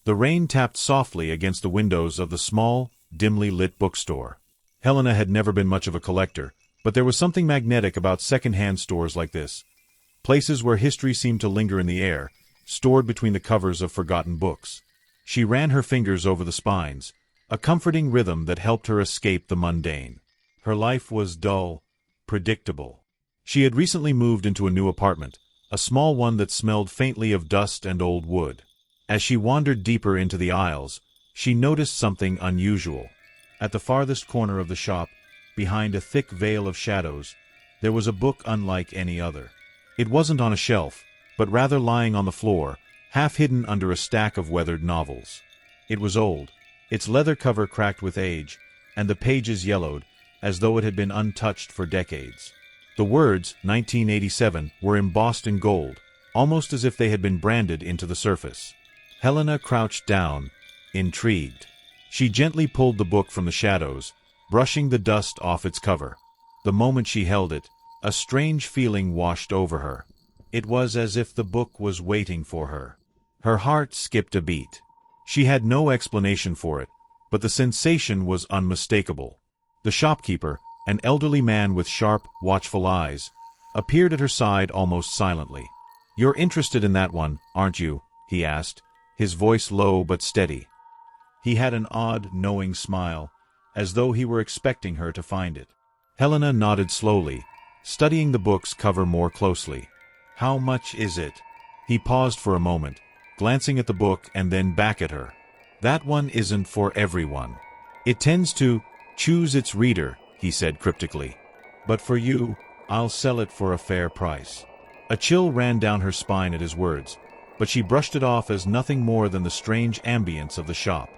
The rain tapped softly against the windows of the small, dimly lit bookstore. Helena had never been much of a collector, but there was something magnetic about second-hand stores like this. Places where history seemed to linger in the air, stored between the covers of forgotten books. She ran her fingers over the spines, a comforting rhythm that helped her escape the mundane. Her life was dull, predictable. She had recently moved into a new apartment, a small one that smelled faintly of dust and old wood. As she wandered deeper into the aisles, she noticed something unusual. At the farthest corner of the shop, behind a thick veil of shadows, there was a book unlike any other. It wasn't on a shelf, but rather lying on the floor, half hidden under a stack of weathered novels. It was old, its leather cover cracked with age, and the pages yellowed, as though it had been untouched for decades. The words, 1987, were embossed in gold, almost as if they had been branded into the surface. Helena crouched down, intrigued. She gently pulled the book from the shadows, brushing the dust off its cover. The moment she held it, a strange feeling washed over her. It was as if the book was waiting for her. Her heart skipped a beat. She had no explanation for it, but the sensation was unmistakable. The shopkeeper, an elderly man with sharp, watchful eyes, appeared at her side almost silently. "You're interested in that one, aren't you?" he asked, his voice low but steady. He had an odd, knowing smile, as though he were expecting her to find it. Helena nodded slowly, studying the book's cover more closely. "How much is it?" He paused for a moment, glancing at the book and then back at her. "That one isn't for everyone. It tends to choose its reader," he said cryptically. "But for you, I'll sell it for a fair price." A chill ran down her spine at his words, but she brushed it off as nothing more than the strange ambience of the shop.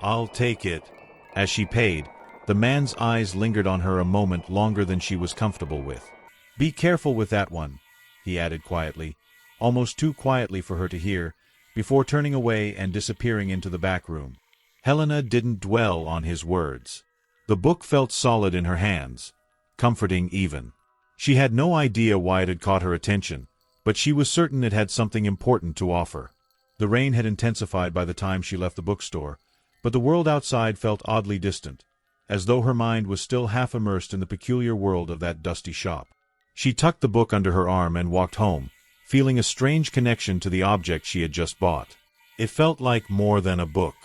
"I'll take it." As she paid, the man's eyes lingered on her a moment longer than she was comfortable with. "Be careful with that one," he added quietly, almost too quietly for her to hear, before turning away and disappearing into the back room. Helena didn't dwell on his words. The book felt solid in her hands, comforting even. She had no idea why it had caught her attention, but she was certain it had something important to offer. The rain had intensified by the time she left the bookstore, but the world outside felt oddly distant, as though her mind was still half immersed in the peculiar world of that dusty shop. She tucked the book under her arm and walked home, feeling a strange connection to the object she had just bought. It felt like more than a book.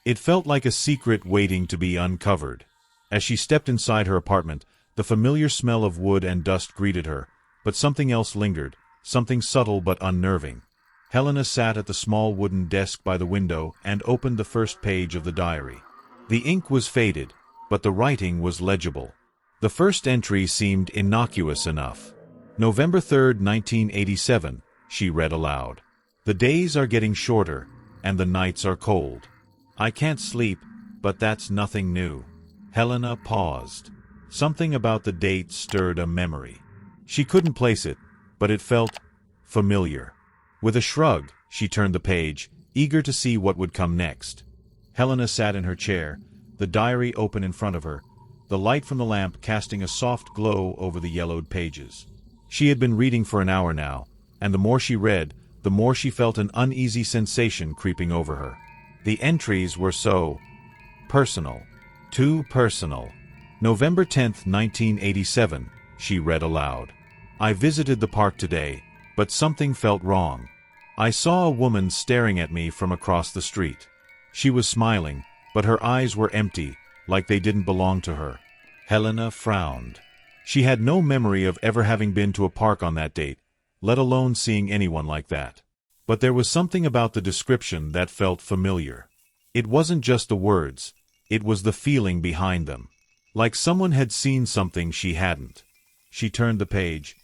It felt like a secret waiting to be uncovered. As she stepped inside her apartment, the familiar smell of wood and dust greeted her, but something else lingered, something subtle but unnerving. Helena sat at the small wooden desk by the window and opened the first page of the diary. The ink was faded, but the writing was legible. The first entry seemed innocuous enough. "November 3rd, 1987, she read aloud. "The days are getting shorter, and the nights are cold. I can't sleep, but that's nothing new." Helena paused. Something about the date stirred a memory. She couldn't place it, but it felt familiar. With a shrug, she turned the page, eager to see what would come next. Helena sat in her chair, the diary open in front of her, the light from the lamp casting a soft glow over the yellowed pages. She had been reading for an hour now, and the more she read, the more she felt an uneasy sensation creeping over her. The entries were so personal. Too personal. "November 10th, 1987, she read aloud. "I visited the park today, but something felt wrong. I saw a woman staring at me from across the street. She was smiling, but her eyes were empty, like they didn't belong to her." Helena frowned. She had no memory of ever having been to a park on that date, let alone seeing anyone like that. But there was something about the description that felt familiar. It wasn't just the words, it was the feeling behind them. Like someone had seen something she hadn't. She turned the page,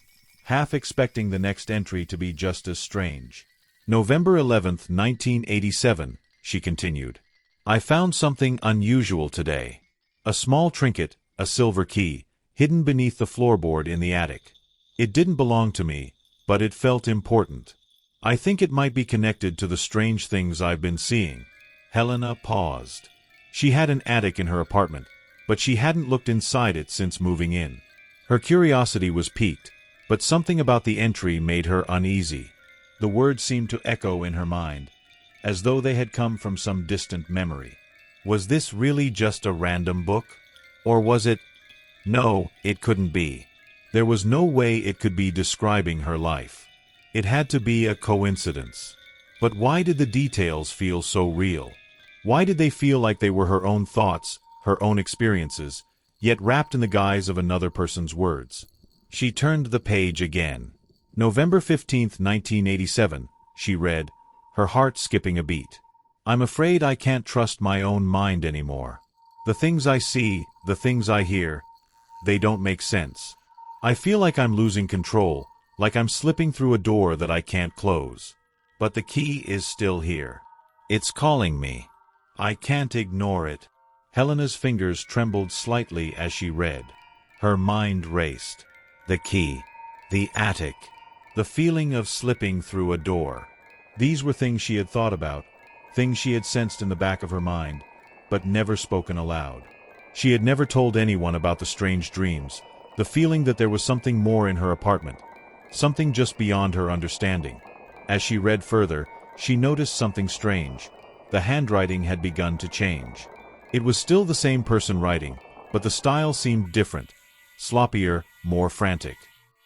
half expecting the next entry to be just as strange. "November 11th, 1987, she continued. "I found something unusual today. A small trinket, a silver key, hidden beneath the floorboard in the attic. It didn't belong to me, but it felt important. I think it might be connected to the strange things I've been seeing." Helena paused. She had an attic in her apartment, but she hadn't looked inside it since moving in. Her curiosity was piqued, but something about the entry made her uneasy. The words seemed to echo in her mind, as though they had come from some distant memory. Was this really just a random book? Or was it? No, it couldn't be. There was no way it could be describing her life. It had to be a coincidence. But why did the details feel so real? Why did they feel like they were her own thoughts, her own experiences, yet wrapped in the guise of another person's words? She turned the page again. November 15th, 1987, she read, her heart skipping a beat. I'm afraid I can't trust my own mind anymore. The things I see, the things I hear, they don't make sense. I feel like I'm losing control, like I'm slipping through a door that I can't close. But the key is still here. It's calling me. I can't ignore it. Helena's fingers trembled slightly as she read. Her mind raced. The key. The attic. The feeling of slipping through a door. These were things she had thought about, things she had sensed in the back of her mind, but never spoken aloud. She had never told anyone about the strange dreams, the feeling that there was something more in her apartment, something just beyond her understanding. As she read further, she noticed something strange. The handwriting had begun to change. It was still the same person writing, but the style seemed different, sloppier, more frantic.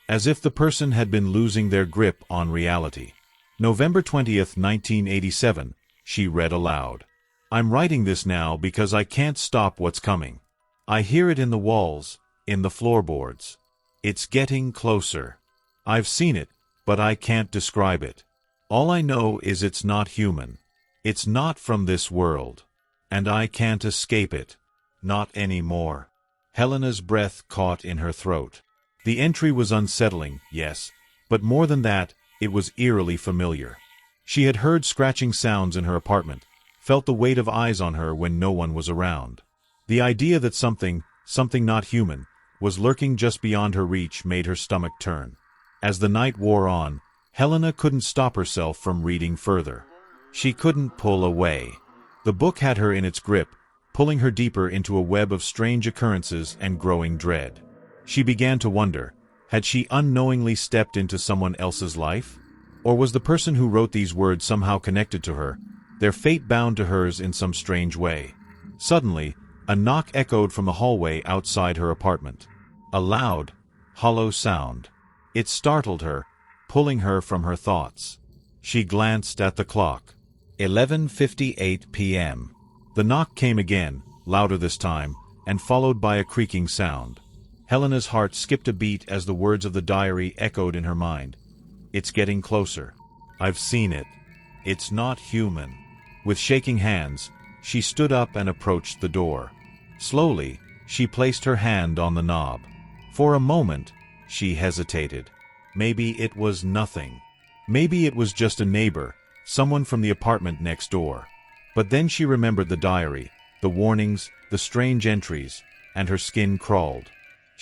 As if the person had been losing their grip on reality. November 20th, 1987, she read aloud. I'm writing this now because I can't stop what's coming. I hear it in the walls, in the floorboards. It's getting closer. I've seen it, but I can't describe it. All I know is it's not human. It's not from this world. And I can't escape it. Not anymore. Helena's breath caught in her throat. The entry was unsettling, yes, but more than that, it was eerily familiar. She had heard scratching sounds in her apartment, felt the weight of eyes on her when no one was around. The idea that something not human, was lurking just beyond her reach made her stomach turn. As the night wore on, Helena couldn't stop herself from reading further. She couldn't pull away. The book had her in its grip, pulling her deeper into a web of strange occurrences and growing dread. She began to wonder, had she unknowingly stepped into someone else's life? Or was the person who wrote these words somehow connected to her, their fate bound to hers in some strange way? Suddenly, a knock echoed from the hallway outside her apartment. A loud, hollow sound. It startled her, pulling her from her thoughts. She glanced at the clock. 11:58 p.m. The knock came again, louder this time, and followed by a creaking sound. Helena's heart skipped a beat as the words of the diary echoed in her mind. It's getting closer. I've seen it. It's not human. With shaking hands, she stood up and approached the door. Slowly, she placed her hand on the knob. For a moment, she hesitated. Maybe it was nothing. Maybe it was just a neighbor, someone from the apartment next door. But then she remembered the diary, the warnings, the strange entries, and her skin crawled.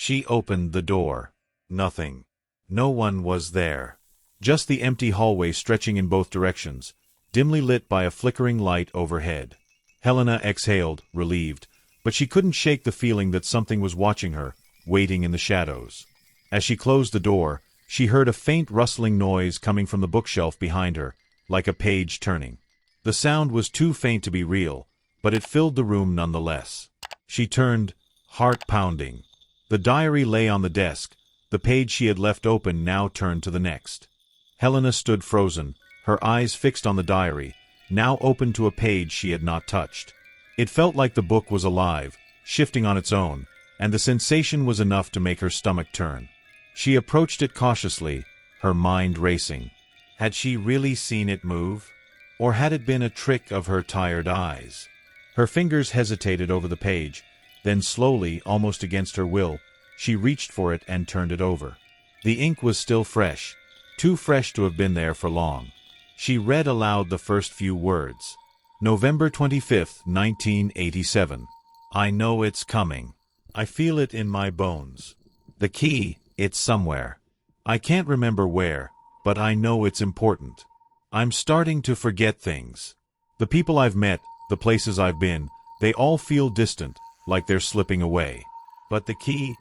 She opened the door. Nothing. No one was there. Just the empty hallway stretching in both directions, dimly lit by a flickering light overhead. Helena exhaled, relieved, but she couldn't shake the feeling that something was watching her, waiting in the shadows. As she closed the door, she heard a faint rustling noise coming from the bookshelf behind her, like a page turning. The sound was too faint to be real, but it filled the room nonetheless. She turned, heart pounding. The diary lay on the desk, the page she had left open now turned to the next. Helena stood frozen, her eyes fixed on the diary, now open to a page she had not touched. It felt like the book was alive, shifting on its own, and the sensation was enough to make her stomach turn. She approached it cautiously, her mind racing. Had she really seen it move? Or had it been a trick of her tired eyes? Her fingers hesitated over the page, then slowly, almost against her will, she reached for it and turned it over. The ink was still fresh, too fresh to have been there for long. She read aloud the first few words. November 25th, 1987. I know it's coming. I feel it in my bones. The key, it's somewhere. I can't remember where, but I know it's important. I'm starting to forget things. The people I've met, the places I've been, they all feel distant, like they're slipping away. But the key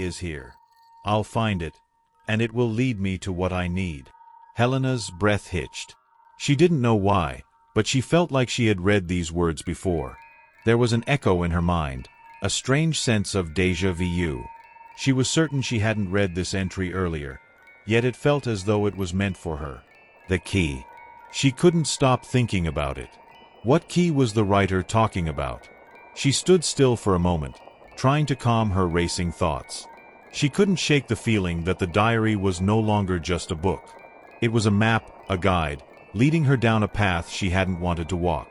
is here. I'll find it, and it will lead me to what I need. Helena's breath hitched. She didn't know why, but she felt like she had read these words before. There was an echo in her mind, a strange sense of déjà vu. She was certain she hadn't read this entry earlier, yet it felt as though it was meant for her. The key. She couldn't stop thinking about it. What key was the writer talking about? She stood still for a moment, trying to calm her racing thoughts. She couldn't shake the feeling that the diary was no longer just a book. It was a map, a guide, leading her down a path she hadn't wanted to walk.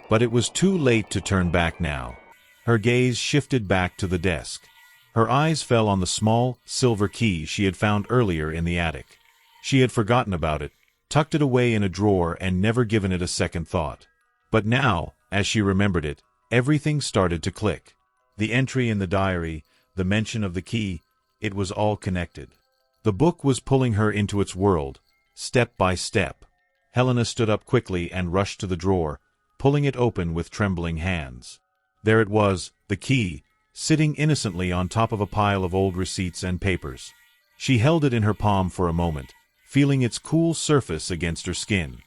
But it was too late to turn back now. Her gaze shifted back to the desk. Her eyes fell on the small, silver key she had found earlier in the attic. She had forgotten about it, tucked it away in a drawer and never given it a second thought. But now, as she remembered it, everything started to click. The entry in the diary, the mention of the key, it was all connected. The book was pulling her into its world, step by step. Helena stood up quickly and rushed to the drawer, pulling it open with trembling hands. There it was, the key, sitting innocently on top of a pile of old receipts and papers. She held it in her palm for a moment, feeling its cool surface against her skin.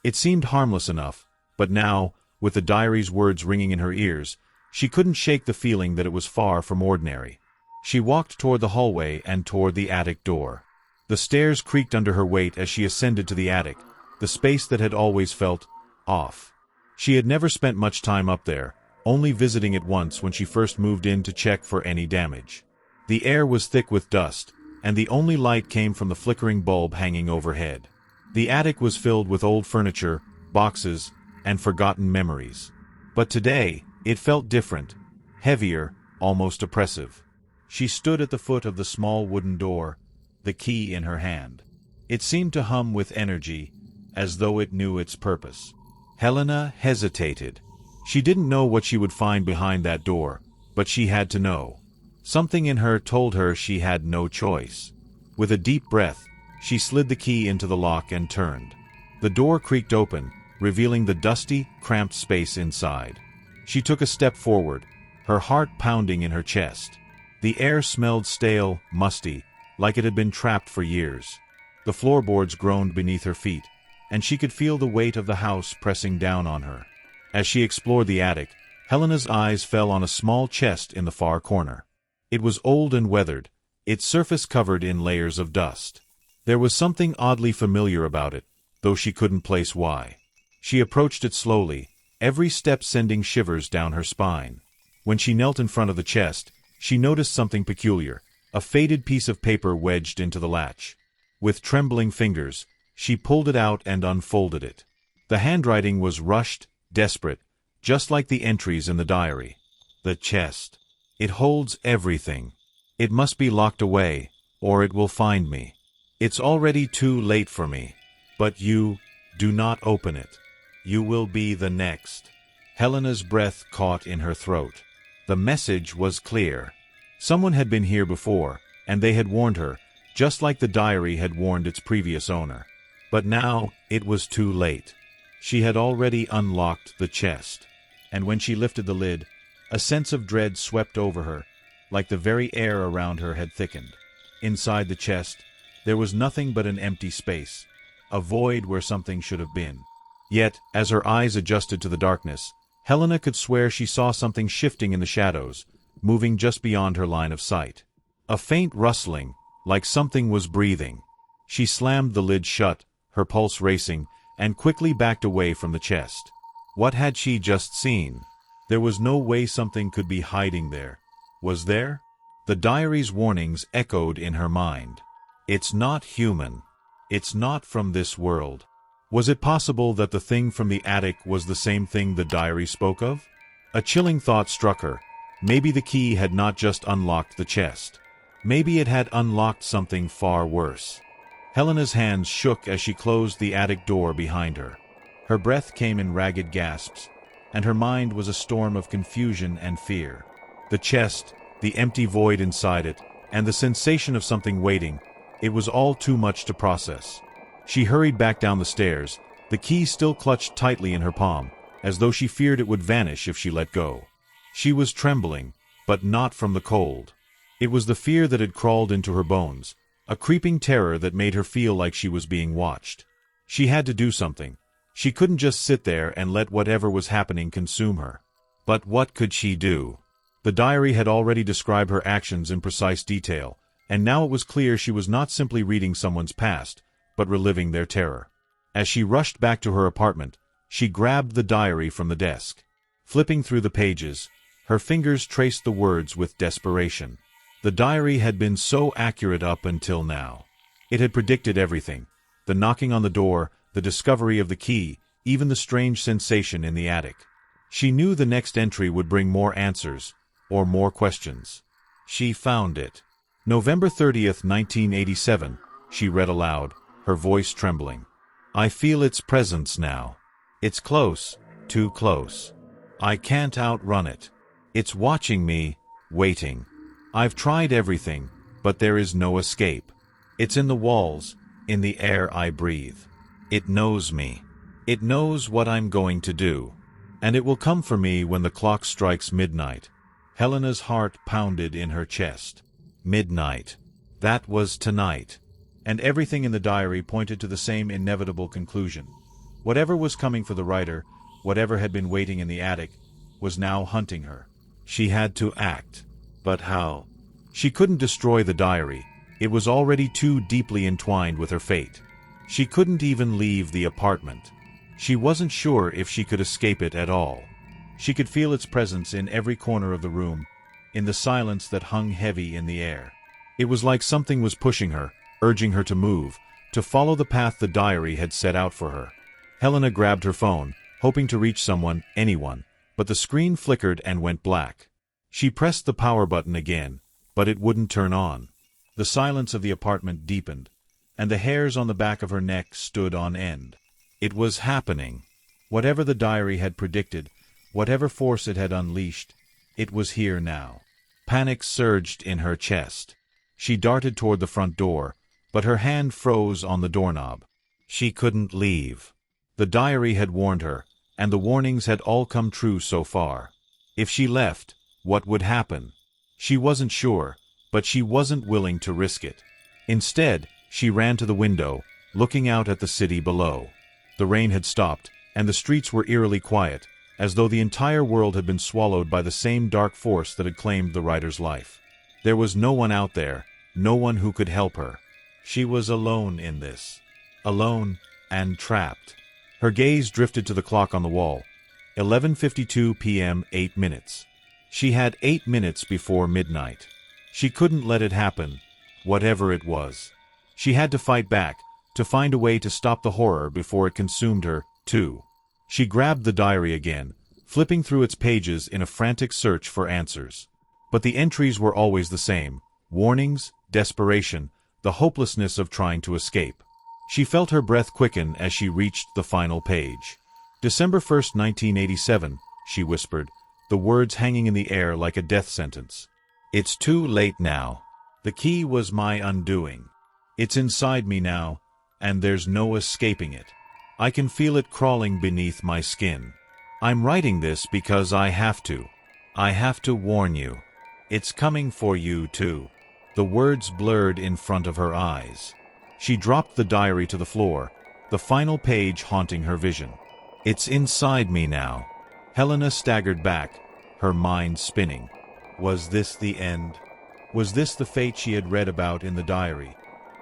It seemed harmless enough, but now, with the diary's words ringing in her ears, she couldn't shake the feeling that it was far from ordinary. She walked toward the hallway and toward the attic door. The stairs creaked under her weight as she ascended to the attic, the space that had always felt off. She had never spent much time up there, only visiting it once when she first moved in to check for any damage. The air was thick with dust, and the only light came from the flickering bulb hanging overhead. The attic was filled with old furniture, boxes, and forgotten memories. But today, it felt different, heavier, almost oppressive. She stood at the foot of the small wooden door, the key in her hand. It seemed to hum with energy, as though it knew its purpose. Helena hesitated. She didn't know what she would find behind that door, but she had to know. Something in her told her she had no choice. With a deep breath, she slid the key into the lock and turned. The door creaked open, revealing the dusty, cramped space inside. She took a step forward, her heart pounding in her chest. The air smelled stale, musty, like it had been trapped for years. The floorboards groaned beneath her feet, and she could feel the weight of the house pressing down on her. As she explored the attic, Helena's eyes fell on a small chest in the far corner. It was old and weathered, its surface covered in layers of dust. There was something oddly familiar about it, though she couldn't place why. She approached it slowly, every step sending shivers down her spine. When she knelt in front of the chest, she noticed something peculiar, a faded piece of paper wedged into the latch. With trembling fingers, she pulled it out and unfolded it. The handwriting was rushed, desperate, just like the entries in the diary. The chest. It holds everything. It must be locked away, or it will find me. It's already too late for me. But you, do not open it. You will be the next. Helena's breath caught in her throat. The message was clear. Someone had been here before, and they had warned her, just like the diary had warned its previous owner. But now, it was too late. She had already unlocked the chest. And when she lifted the lid, a sense of dread swept over her, like the very air around her had thickened. Inside the chest, there was nothing but an empty space, a void where something should have been. Yet, as her eyes adjusted to the darkness, Helena could swear she saw something shifting in the shadows, moving just beyond her line of sight. A faint rustling, like something was breathing. She slammed the lid shut, her pulse racing, and quickly backed away from the chest. What had she just seen? There was no way something could be hiding there. Was there? The diary's warnings echoed in her mind. It's not human. It's not from this world. Was it possible that the thing from the attic was the same thing the diary spoke of? A chilling thought struck her. Maybe the key had not just unlocked the chest. Maybe it had unlocked something far worse. Helena's hands shook as she closed the attic door behind her. Her breath came in ragged gasps, and her mind was a storm of confusion and fear. The chest, the empty void inside it, and the sensation of something waiting, it was all too much to process. She hurried back down the stairs, the key still clutched tightly in her palm, as though she feared it would vanish if she let go. She was trembling, but not from the cold. It was the fear that had crawled into her bones, a creeping terror that made her feel like she was being watched. She had to do something, She couldn't just sit there and let whatever was happening consume her. But what could she do? The diary had already described her actions in precise detail, and now it was clear she was not simply reading someone's past, but reliving their terror. As she rushed back to her apartment, she grabbed the diary from the desk. Flipping through the pages, her fingers traced the words with desperation. The diary had been so accurate up until now. It had predicted everything: the knocking on the door, the discovery of the key, even the strange sensation in the attic. She knew the next entry would bring more answers, or more questions. She found it. November 30th, 1987, she read aloud, her voice trembling. I feel its presence now. It's close, too close. I can't outrun it. It's watching me, waiting. I've tried everything, but there is no escape. It's in the walls, in the air I breathe. It knows me. It knows what I'm going to do. And it will come for me when the clock strikes midnight. Helena's heart pounded in her chest. Midnight. That was tonight. And everything in the diary pointed to the same inevitable conclusion. Whatever was coming for the writer, whatever had been waiting in the attic, was now hunting her. She had to act. But how? She couldn't destroy the diary. It was already too deeply entwined with her fate. She couldn't even leave the apartment. She wasn't sure if she could escape it at all. She could feel its presence in every corner of the room, in the silence that hung heavy in the air. It was like something was pushing her, urging her to move, to follow the path the diary had set out for her. Helena grabbed her phone, hoping to reach someone, anyone, but the screen flickered and went black. She pressed the power button again, but it wouldn't turn on. The silence of the apartment deepened, and the hairs on the back of her neck stood on end. It was happening. Whatever the diary had predicted, whatever force it had unleashed, it was here now. Panic surged in her chest. She darted toward the front door, but her hand froze on the doorknob. She couldn't leave. The diary had warned her, and the warnings had all come true so far. If she left, what would happen? She wasn't sure, but she wasn't willing to risk it. Instead, she ran to the window, looking out at the city below. The rain had stopped, and the streets were eerily quiet, as though the entire world had been swallowed by the same dark force that had claimed the writer's life. There was no one out there, no one who could help her. She was alone in this. Alone and trapped. Her gaze drifted to the clock on the wall. 11:52 p.m. 8 minutes. She had 8 minutes before midnight. She couldn't let it happen, whatever it was. She had to fight back, to find a way to stop the horror before it consumed her, too. She grabbed the diary again, flipping through its pages in a frantic search for answers. But the entries were always the same: warnings, desperation, the hopelessness of trying to escape. She felt her breath quicken as she reached the final page. December 1st, 1987, she whispered, the words hanging in the air like a death sentence. It's too late now. The key was my undoing. It's inside me now, and there's no escaping it. I can feel it crawling beneath my skin. I'm writing this because I have to. I have to warn you. It's coming for you, too. The words blurred in front of her eyes. She dropped the diary to the floor, the final page haunting her vision. It's inside me now. Helena staggered back, her mind spinning. Was this the end? Was this the fate she had read about in the diary?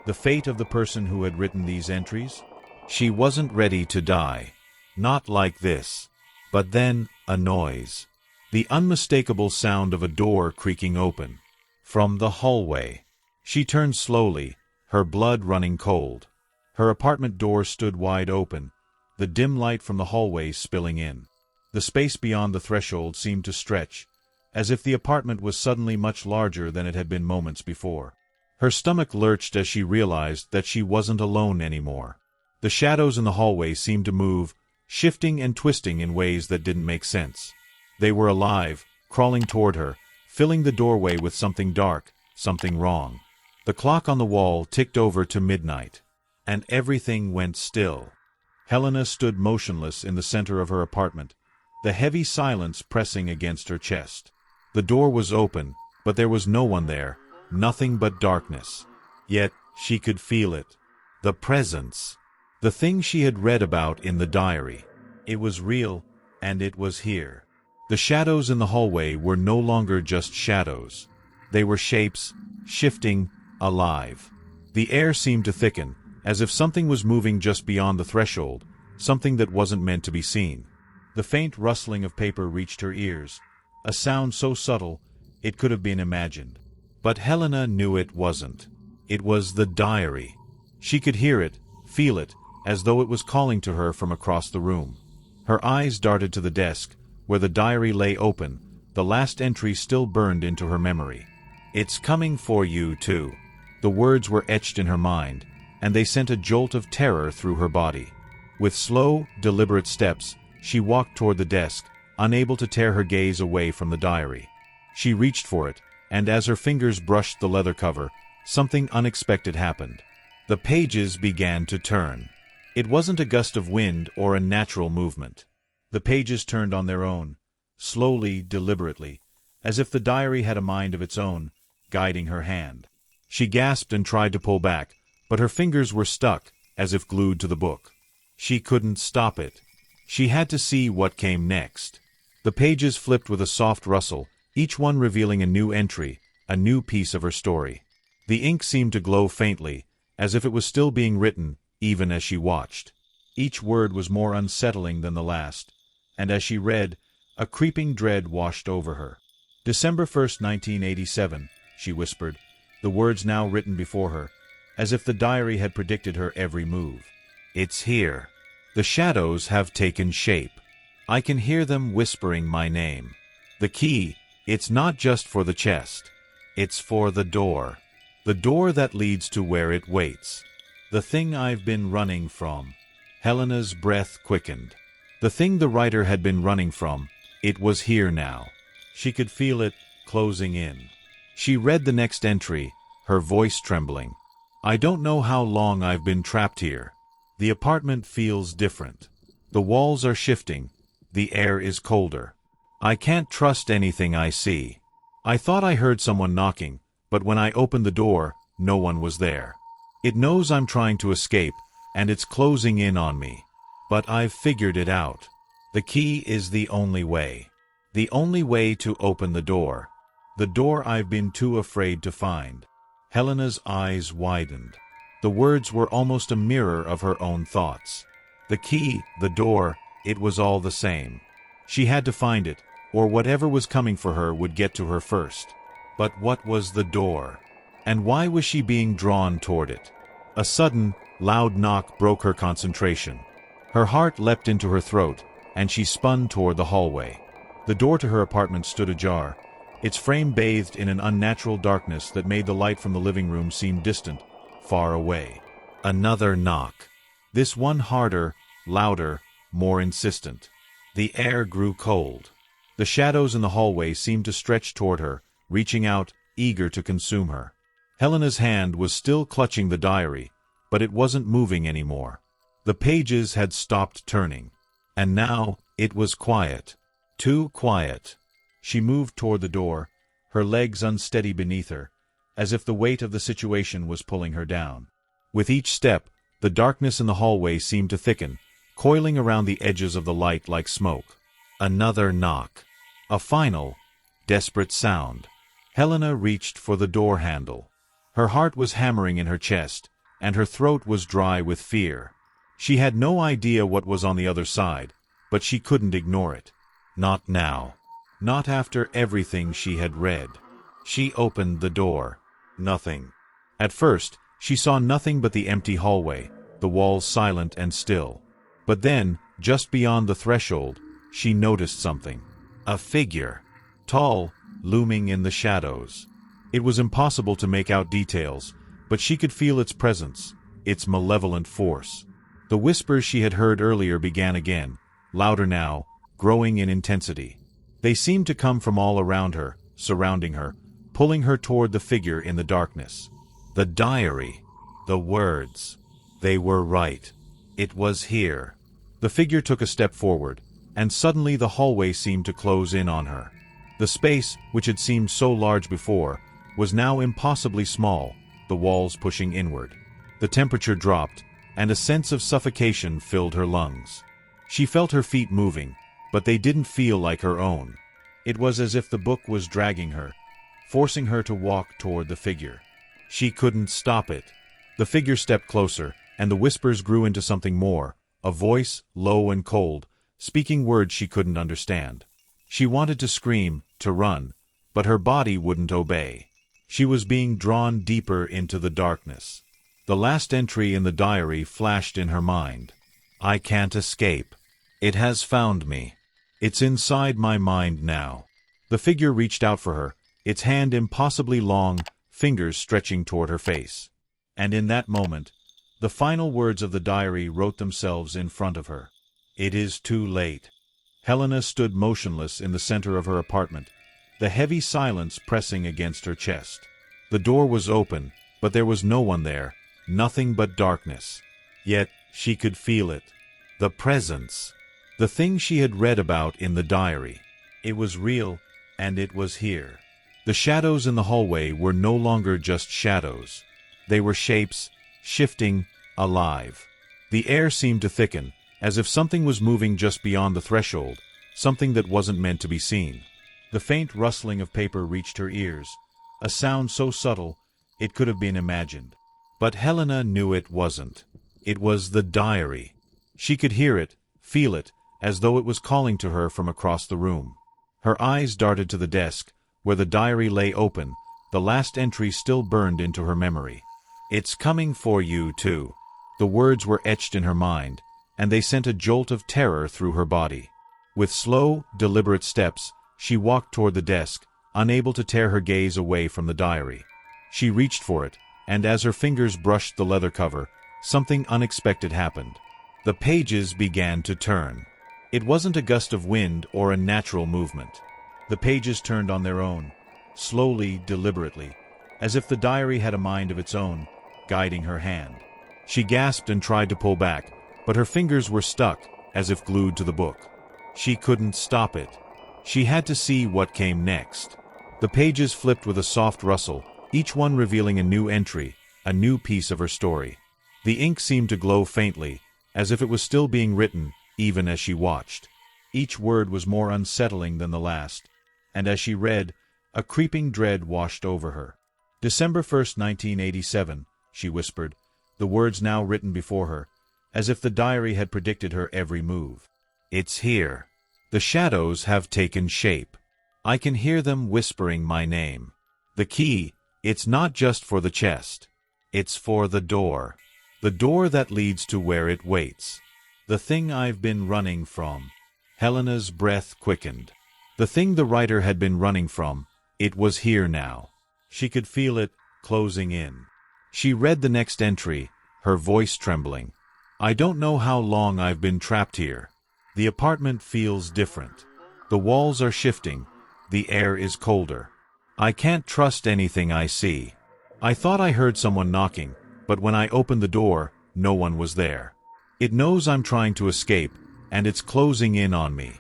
The fate of the person who had written these entries? She wasn't ready to die. Not like this. But then, a noise. The unmistakable sound of a door creaking open. From the hallway. She turned slowly, her blood running cold. Her apartment door stood wide open, the dim light from the hallway spilling in. The space beyond the threshold seemed to stretch, as if the apartment was suddenly much larger than it had been moments before. Her stomach lurched as she realized that she wasn't alone anymore. The shadows in the hallway seemed to move, shifting and twisting in ways that didn't make sense. They were alive, crawling toward her, filling the doorway with something dark, something wrong. The clock on the wall ticked over to midnight, and everything went still. Helena stood motionless in the center of her apartment, the heavy silence pressing against her chest. The door was open, but there was no one there, nothing but darkness. Yet, she could feel it. The presence. The thing she had read about in the diary. It was real, and it was here. The shadows in the hallway were no longer just shadows. They were shapes, shifting, alive. The air seemed to thicken, as if something was moving just beyond the threshold, something that wasn't meant to be seen. The faint rustling of paper reached her ears, a sound so subtle it could have been imagined. But Helena knew it wasn't. It was the diary. She could hear it, feel it, as though it was calling to her from across the room. Her eyes darted to the desk, where the diary lay open, the last entry still burned into her memory. "It's coming for you, too." The words were etched in her mind, and they sent a jolt of terror through her body. With slow, deliberate steps, she walked toward the desk, unable to tear her gaze away from the diary. She reached for it, and as her fingers brushed the leather cover, something unexpected happened. The pages began to turn. It wasn't a gust of wind or a natural movement. The pages turned on their own, slowly, deliberately, as if the diary had a mind of its own, guiding her hand. She gasped and tried to pull back, but her fingers were stuck, as if glued to the book. She couldn't stop it. She had to see what came next. The pages flipped with a soft rustle, each one revealing a new entry, a new piece of her story. The ink seemed to glow faintly, as if it was still being written, even as she watched. Each word was more unsettling than the last, and as she read, a creeping dread washed over her. "December 1st, 1987, she whispered, the words now written before her, as if the diary had predicted her every move. "It's here. The shadows have taken shape. I can hear them whispering my name. The key, it's not just for the chest. It's for the door. The door that leads to where it waits. The thing I've been running from." Helena's breath quickened. The thing the writer had been running from, it was here now. She could feel it, closing in. She read the next entry, her voice trembling. "I don't know how long I've been trapped here. The apartment feels different. The walls are shifting. The air is colder. I can't trust anything I see. I thought I heard someone knocking, but when I opened the door, no one was there. It knows I'm trying to escape, and it's closing in on me. But I've figured it out. The key is the only way. The only way to open the door. The door I've been too afraid to find." Helena's eyes widened. The words were almost a mirror of her own thoughts. The key, the door, it was all the same. She had to find it, or whatever was coming for her would get to her first. But what was the door? And why was she being drawn toward it? A sudden, loud knock broke her concentration. Her heart leapt into her throat, and she spun toward the hallway. The door to her apartment stood ajar, its frame bathed in an unnatural darkness that made the light from the living room seem distant, far away. Another knock. This one harder, louder, more insistent. The air grew cold. The shadows in the hallway seemed to stretch toward her, reaching out, eager to consume her. Helena's hand was still clutching the diary, but it wasn't moving anymore. The pages had stopped turning. And now, it was quiet. Too quiet. She moved toward the door, her legs unsteady beneath her, as if the weight of the situation was pulling her down. With each step, the darkness in the hallway seemed to thicken, coiling around the edges of the light like smoke. Another knock. A final, desperate sound. Helena reached for the door handle. Her heart was hammering in her chest, and her throat was dry with fear. She had no idea what was on the other side, but she couldn't ignore it. Not now. Not after everything she had read. She opened the door. Nothing. At first, she saw nothing but the empty hallway, the walls silent and still. But then, just beyond the threshold, she noticed something. A figure. Tall, looming in the shadows. It was impossible to make out details, but she could feel its presence, its malevolent force. The whispers she had heard earlier began again, louder now, growing in intensity. They seemed to come from all around her, surrounding her, pulling her toward the figure in the darkness. The diary. The words. They were right. It was here. The figure took a step forward, and suddenly the hallway seemed to close in on her. The space, which had seemed so large before, was now impossibly small, the walls pushing inward. The temperature dropped, and a sense of suffocation filled her lungs. She felt her feet moving, but they didn't feel like her own. It was as if the book was dragging her, forcing her to walk toward the figure. She couldn't stop it. The figure stepped closer, and the whispers grew into something more, a voice, low and cold, speaking words she couldn't understand. She wanted to scream, to run, but her body wouldn't obey. She was being drawn deeper into the darkness. The last entry in the diary flashed in her mind. I can't escape. It has found me. It's inside my mind now. The figure reached out for her, its hand impossibly long, fingers stretching toward her face. And in that moment, the final words of the diary wrote themselves in front of her. It is too late. Helena stood motionless in the center of her apartment, the heavy silence pressing against her chest. The door was open, but there was no one there, nothing but darkness. Yet she could feel it. The presence. The thing she had read about in the diary. It was real, and it was here. The shadows in the hallway were no longer just shadows. They were shapes, shifting, alive. The air seemed to thicken, as if something was moving just beyond the threshold, something that wasn't meant to be seen. The faint rustling of paper reached her ears, a sound so subtle it could have been imagined. But Helena knew it wasn't. It was the diary. She could hear it, feel it, as though it was calling to her from across the room. Her eyes darted to the desk, where the diary lay open, the last entry still burned into her memory. It's coming for you, too. The words were etched in her mind, and they sent a jolt of terror through her body. With slow, deliberate steps, she walked toward the desk, unable to tear her gaze away from the diary. She reached for it, and as her fingers brushed the leather cover, something unexpected happened. The pages began to turn. It wasn't a gust of wind or a natural movement. The pages turned on their own, slowly, deliberately, as if the diary had a mind of its own, guiding her hand. She gasped and tried to pull back, but her fingers were stuck, as if glued to the book. She couldn't stop it. She had to see what came next. The pages flipped with a soft rustle, each one revealing a new entry, a new piece of her story. The ink seemed to glow faintly, as if it was still being written, even as she watched. Each word was more unsettling than the last, and as she read, a creeping dread washed over her. December 1st, 1987, she whispered, the words now written before her, as if the diary had predicted her every move. It's here. The shadows have taken shape. I can hear them whispering my name. The key, it's not just for the chest. It's for the door. The door that leads to where it waits. The thing I've been running from. Helena's breath quickened. The thing the writer had been running from, it was here now. She could feel it, closing in. She read the next entry, her voice trembling. I don't know how long I've been trapped here. The apartment feels different. The walls are shifting. The air is colder. I can't trust anything I see. I thought I heard someone knocking, but when I opened the door, no one was there. It knows I'm trying to escape, and it's closing in on me.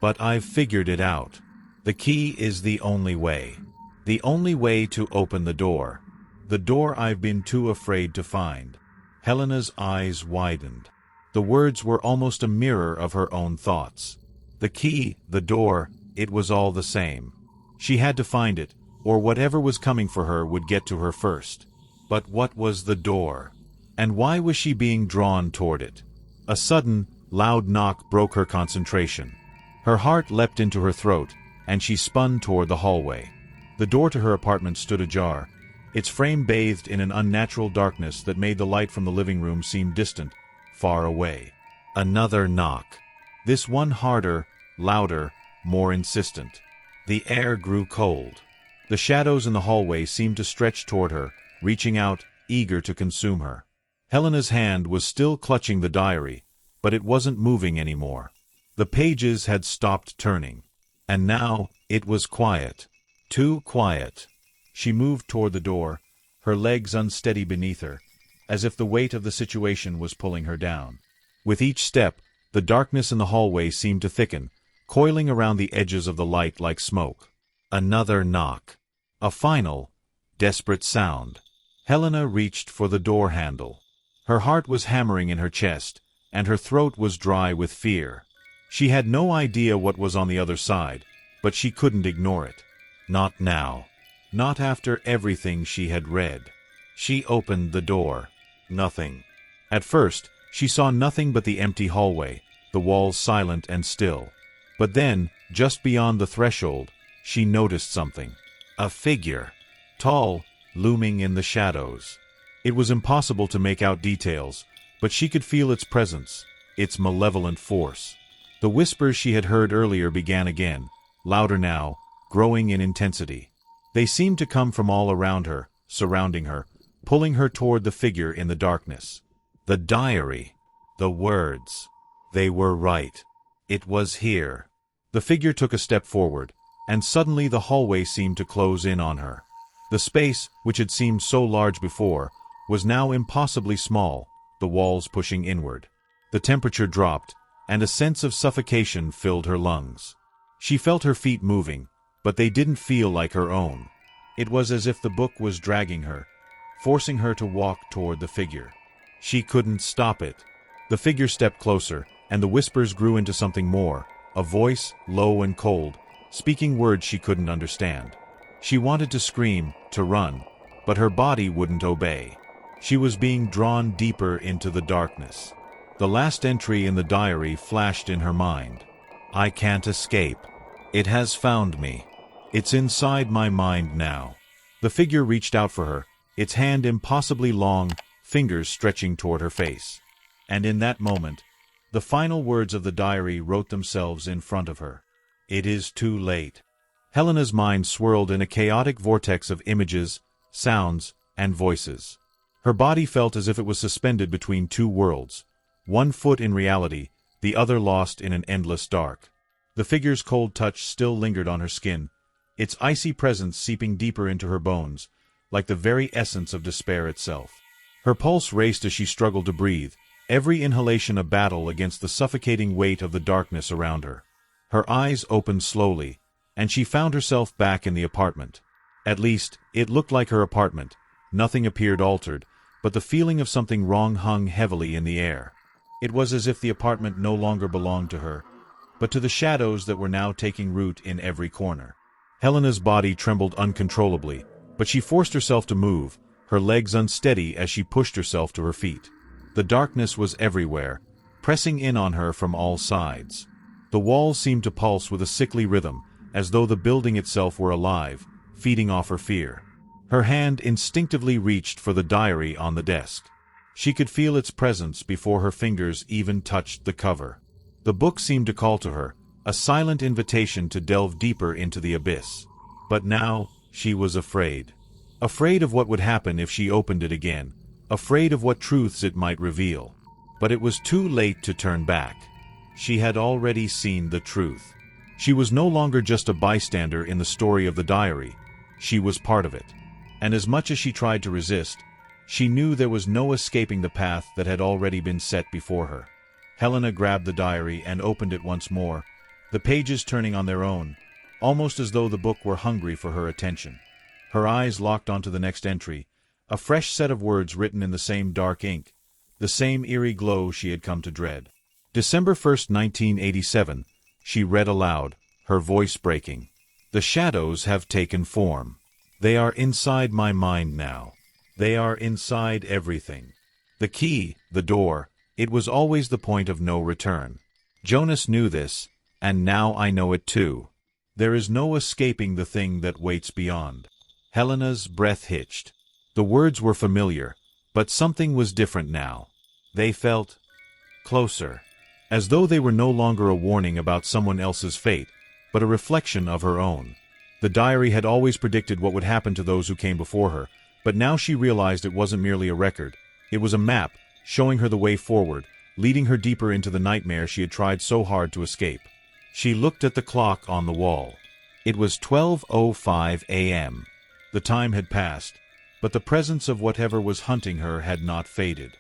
But I've figured it out. The key is the only way. The only way to open the door. The door I've been too afraid to find. Helena's eyes widened. The words were almost a mirror of her own thoughts. The key, the door, it was all the same. She had to find it, or whatever was coming for her would get to her first. But what was the door? And why was she being drawn toward it? A sudden, loud knock broke her concentration. Her heart leapt into her throat, and she spun toward the hallway. The door to her apartment stood ajar, its frame bathed in an unnatural darkness that made the light from the living room seem distant, far away. Another knock. This one harder, louder, more insistent. The air grew cold. The shadows in the hallway seemed to stretch toward her, reaching out, eager to consume her. Helena's hand was still clutching the diary, but it wasn't moving anymore. The pages had stopped turning. And now, it was quiet. Too quiet. She moved toward the door, her legs unsteady beneath her, as if the weight of the situation was pulling her down. With each step, the darkness in the hallway seemed to thicken, coiling around the edges of the light like smoke. Another knock. A final, desperate sound. Helena reached for the door handle. Her heart was hammering in her chest, and her throat was dry with fear. She had no idea what was on the other side, but she couldn't ignore it. Not now. Not after everything she had read. She opened the door. Nothing. At first, she saw nothing but the empty hallway, the walls silent and still. But then, just beyond the threshold, she noticed something. A figure. Tall, looming in the shadows. It was impossible to make out details, but she could feel its presence, its malevolent force. The whispers she had heard earlier began again, louder now, growing in intensity. They seemed to come from all around her, surrounding her, pulling her toward the figure in the darkness. The diary. The words. They were right. It was here. The figure took a step forward, and suddenly the hallway seemed to close in on her. The space, which had seemed so large before, was now impossibly small, the walls pushing inward. The temperature dropped, and a sense of suffocation filled her lungs. She felt her feet moving, but they didn't feel like her own. It was as if the book was dragging her, forcing her to walk toward the figure. She couldn't stop it. The figure stepped closer, and the whispers grew into something more, a voice, low and cold, speaking words she couldn't understand. She wanted to scream, to run, but her body wouldn't obey. She was being drawn deeper into the darkness. The last entry in the diary flashed in her mind. I can't escape. It has found me. It's inside my mind now. The figure reached out for her, its hand impossibly long, fingers stretching toward her face. And in that moment, the final words of the diary wrote themselves in front of her. It is too late. Helena's mind swirled in a chaotic vortex of images, sounds, and voices. Her body felt as if it was suspended between two worlds, one foot in reality, the other lost in an endless dark. The figure's cold touch still lingered on her skin, its icy presence seeping deeper into her bones, like the very essence of despair itself. Her pulse raced as she struggled to breathe, every inhalation a battle against the suffocating weight of the darkness around her. Her eyes opened slowly, and she found herself back in the apartment. At least, it looked like her apartment. Nothing appeared altered, but the feeling of something wrong hung heavily in the air. It was as if the apartment no longer belonged to her, but to the shadows that were now taking root in every corner. Helena's body trembled uncontrollably, but she forced herself to move, her legs unsteady as she pushed herself to her feet. The darkness was everywhere, pressing in on her from all sides. The walls seemed to pulse with a sickly rhythm, as though the building itself were alive, feeding off her fear. Her hand instinctively reached for the diary on the desk. She could feel its presence before her fingers even touched the cover. The book seemed to call to her, a silent invitation to delve deeper into the abyss. But now, she was afraid. Afraid of what would happen if she opened it again, afraid of what truths it might reveal. But it was too late to turn back. She had already seen the truth. She was no longer just a bystander in the story of the diary. She was part of it. And as much as she tried to resist, she knew there was no escaping the path that had already been set before her. Helena grabbed the diary and opened it once more, the pages turning on their own, almost as though the book were hungry for her attention. Her eyes locked onto the next entry, a fresh set of words written in the same dark ink, the same eerie glow she had come to dread. December 1st, 1987, she read aloud, her voice breaking. The shadows have taken form. They are inside my mind now. They are inside everything. The key, the door, it was always the point of no return. Jonas knew this, and now I know it too. There is no escaping the thing that waits beyond. Helena's breath hitched. The words were familiar, but something was different now. They felt closer, as though they were no longer a warning about someone else's fate, but a reflection of her own. The diary had always predicted what would happen to those who came before her, but now she realized it wasn't merely a record. It was a map, showing her the way forward, leading her deeper into the nightmare she had tried so hard to escape. She looked at the clock on the wall. It was 12:05 a.m. The time had passed, but the presence of whatever was hunting her had not faded.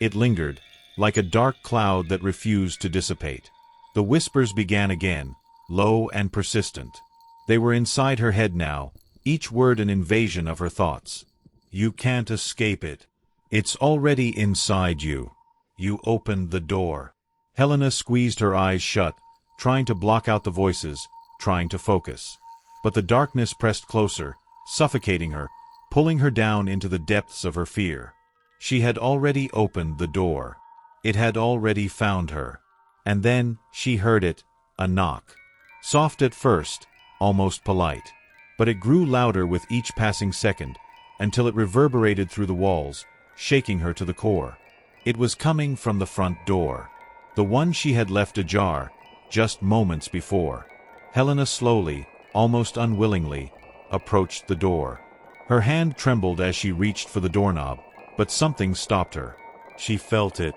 It lingered, like a dark cloud that refused to dissipate. The whispers began again, low and persistent. They were inside her head now, each word an invasion of her thoughts. You can't escape it. It's already inside you. You opened the door. Helena squeezed her eyes shut, trying to block out the voices, trying to focus. But the darkness pressed closer, suffocating her, pulling her down into the depths of her fear. She had already opened the door. It had already found her. And then she heard it, a knock. Soft at first, almost polite. But it grew louder with each passing second, until it reverberated through the walls, shaking her to the core. It was coming from the front door. The one she had left ajar, just moments before. Helena slowly, almost unwillingly, approached the door. Her hand trembled as she reached for the doorknob, but something stopped her. She felt it.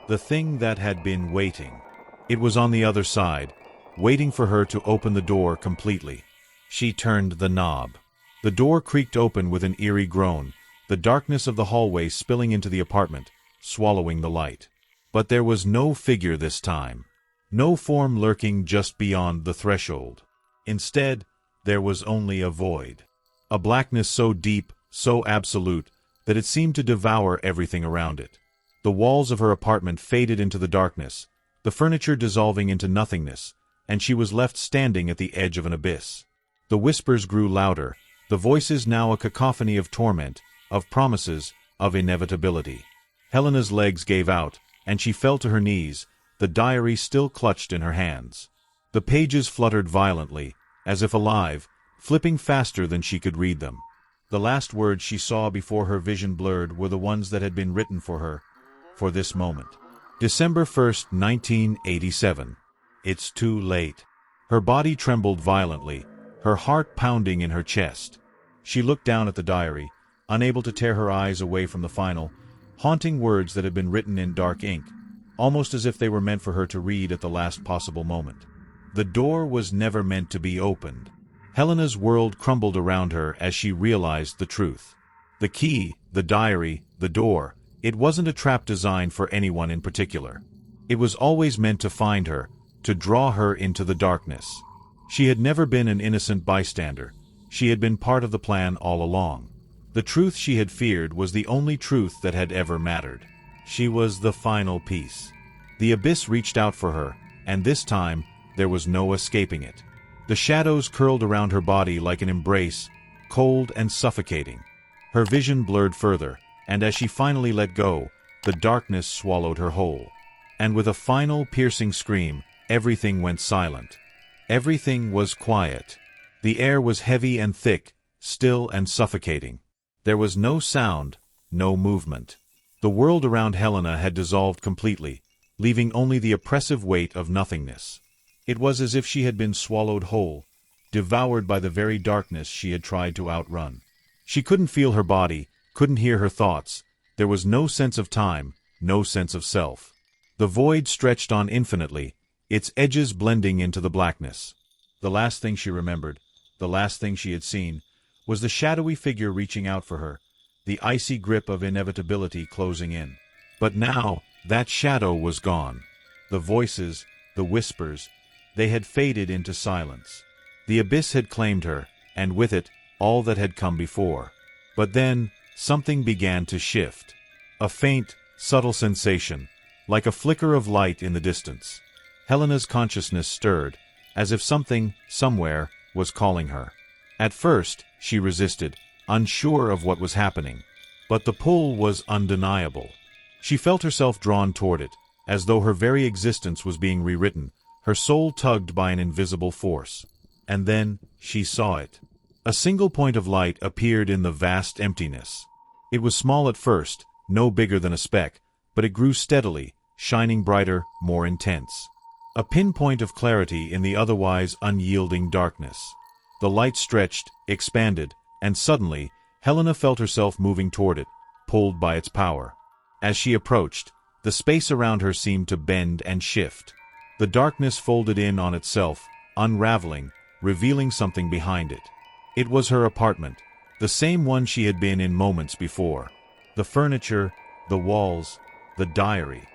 The thing that had been waiting. It was on the other side, waiting for her to open the door completely. She turned the knob. The door creaked open with an eerie groan, the darkness of the hallway spilling into the apartment, swallowing the light. But there was no figure this time. No form lurking just beyond the threshold. Instead, there was only a void. A blackness so deep, so absolute, that it seemed to devour everything around it. The walls of her apartment faded into the darkness, the furniture dissolving into nothingness, and she was left standing at the edge of an abyss. The whispers grew louder, the voices now a cacophony of torment, of promises, of inevitability. Helena's legs gave out, and she fell to her knees, the diary still clutched in her hands. The pages fluttered violently, as if alive, flipping faster than she could read them. The last words she saw before her vision blurred were the ones that had been written for her, for this moment. December 1st, 1987. It's too late. Her body trembled violently, her heart pounding in her chest. She looked down at the diary, unable to tear her eyes away from the final, haunting words that had been written in dark ink, almost as if they were meant for her to read at the last possible moment. The door was never meant to be opened. Helena's world crumbled around her as she realized the truth. The key, the diary, the door, it wasn't a trap designed for anyone in particular. It was always meant to find her, to draw her into the darkness. She had never been an innocent bystander. She had been part of the plan all along. The truth she had feared was the only truth that had ever mattered. She was the final piece. The abyss reached out for her, and this time, there was no escaping it. The shadows curled around her body like an embrace, cold and suffocating. Her vision blurred further, and as she finally let go, the darkness swallowed her whole. And with a final piercing scream, everything went silent. Everything was quiet. The air was heavy and thick, still and suffocating. There was no sound, no movement. The world around Helena had dissolved completely, leaving only the oppressive weight of nothingness. It was as if she had been swallowed whole, devoured by the very darkness she had tried to outrun. She couldn't feel her body, couldn't hear her thoughts. There was no sense of time, no sense of self. The void stretched on infinitely, its edges blending into the blackness. The last thing she remembered, the last thing she had seen, was the shadowy figure reaching out for her, the icy grip of inevitability closing in. But now, that shadow was gone. The voices, the whispers, they had faded into silence. The abyss had claimed her, and with it, all that had come before. But then, something began to shift. A faint, subtle sensation, like a flicker of light in the distance. Helena's consciousness stirred, as if something, somewhere, was calling her. At first, she resisted, unsure of what was happening. But the pull was undeniable. She felt herself drawn toward it, as though her very existence was being rewritten, her soul tugged by an invisible force. And then, she saw it. A single point of light appeared in the vast emptiness. It was small at first, no bigger than a speck, but it grew steadily, shining brighter, more intense. A pinpoint of clarity in the otherwise unyielding darkness. The light stretched, expanded, and suddenly, Helena felt herself moving toward it, pulled by its power. As she approached, the space around her seemed to bend and shift. The darkness folded in on itself, unraveling, revealing something behind it. It was her apartment, the same one she had been in moments before. The furniture, the walls, the diary.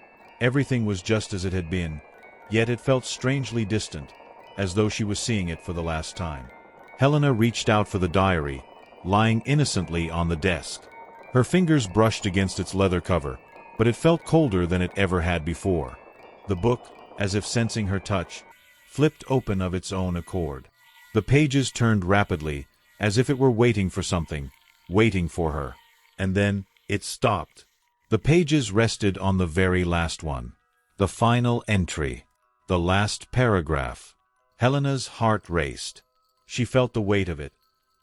Everything was just as it had been, yet it felt strangely distant, as though she was seeing it for the last time. Helena reached out for the diary, lying innocently on the desk. Her fingers brushed against its leather cover, but it felt colder than it ever had before. The book, as if sensing her touch, flipped open of its own accord. The pages turned rapidly, as if it were waiting for something, waiting for her. And then, it stopped. The pages rested on the very last one. The final entry. The last paragraph. Helena's heart raced. She felt the weight of it.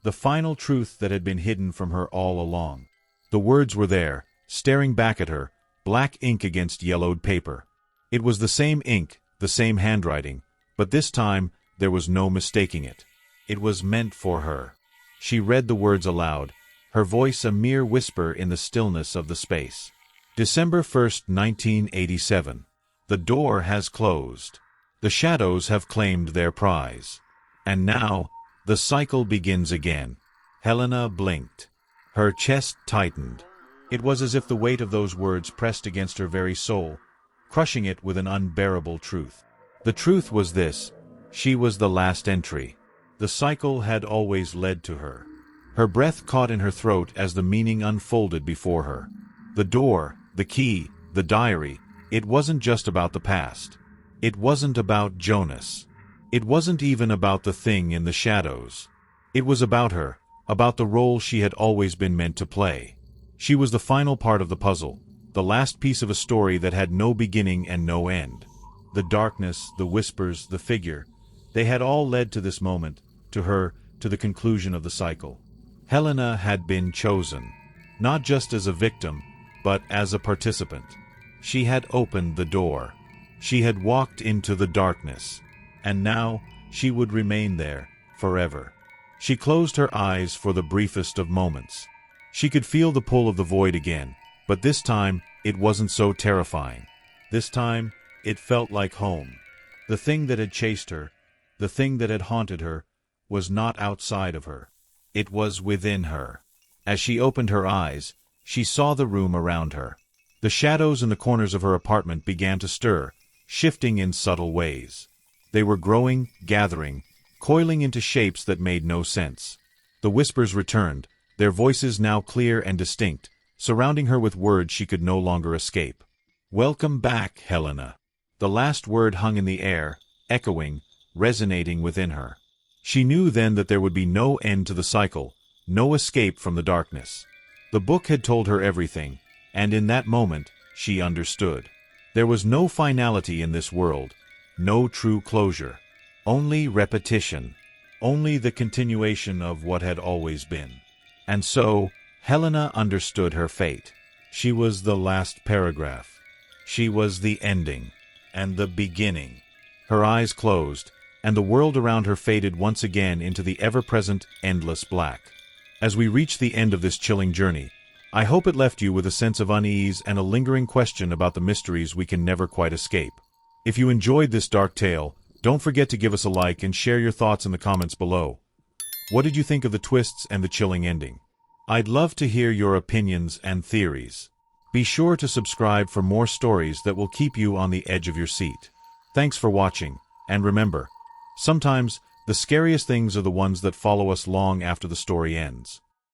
The final truth that had been hidden from her all along. The words were there, staring back at her, black ink against yellowed paper. It was the same ink, the same handwriting, but this time there was no mistaking it. It was meant for her. She read the words aloud, her voice a mere whisper in the stillness of the space. December 1st, 1987. The door has closed. The shadows have claimed their prize. And now, the cycle begins again. Helena blinked. Her chest tightened. It was as if the weight of those words pressed against her very soul, crushing it with an unbearable truth. The truth was this: she was the last entry. The cycle had always led to her. Her breath caught in her throat as the meaning unfolded before her. The door, the key, the diary, it wasn't just about the past. It wasn't about Jonas. It wasn't even about the thing in the shadows. It was about her, about the role she had always been meant to play. She was the final part of the puzzle, the last piece of a story that had no beginning and no end. The darkness, the whispers, the figure, they had all led to this moment, to her, to the conclusion of the cycle. Helena had been chosen, not just as a victim, but as a participant. She had opened the door. She had walked into the darkness. And now, she would remain there, forever. She closed her eyes for the briefest of moments. She could feel the pull of the void again, but this time, it wasn't so terrifying. This time, it felt like home. The thing that had chased her, the thing that had haunted her, was not outside of her. It was within her. As she opened her eyes, she saw the room around her. The shadows in the corners of her apartment began to stir, shifting in subtle ways. They were growing, gathering, coiling into shapes that made no sense. The whispers returned, their voices now clear and distinct, surrounding her with words she could no longer escape. "Welcome back, Helena." The last word hung in the air, echoing, resonating within her. She knew then that there would be no end to the cycle, no escape from the darkness. The book had told her everything, and in that moment, she understood. There was no finality in this world, no true closure, only repetition, only the continuation of what had always been. And so, Helena understood her fate. She was the last paragraph. She was the ending, and the beginning. Her eyes closed, and the world around her faded once again into the ever-present, endless black. As we reach the end of this chilling journey, I hope it left you with a sense of unease and a lingering question about the mysteries we can never quite escape. If you enjoyed this dark tale, don't forget to give us a like and share your thoughts in the comments below. What did you think of the twists and the chilling ending? I'd love to hear your opinions and theories. Be sure to subscribe for more stories that will keep you on the edge of your seat. Thanks for watching, and remember, sometimes the scariest things are the ones that follow us long after the story ends.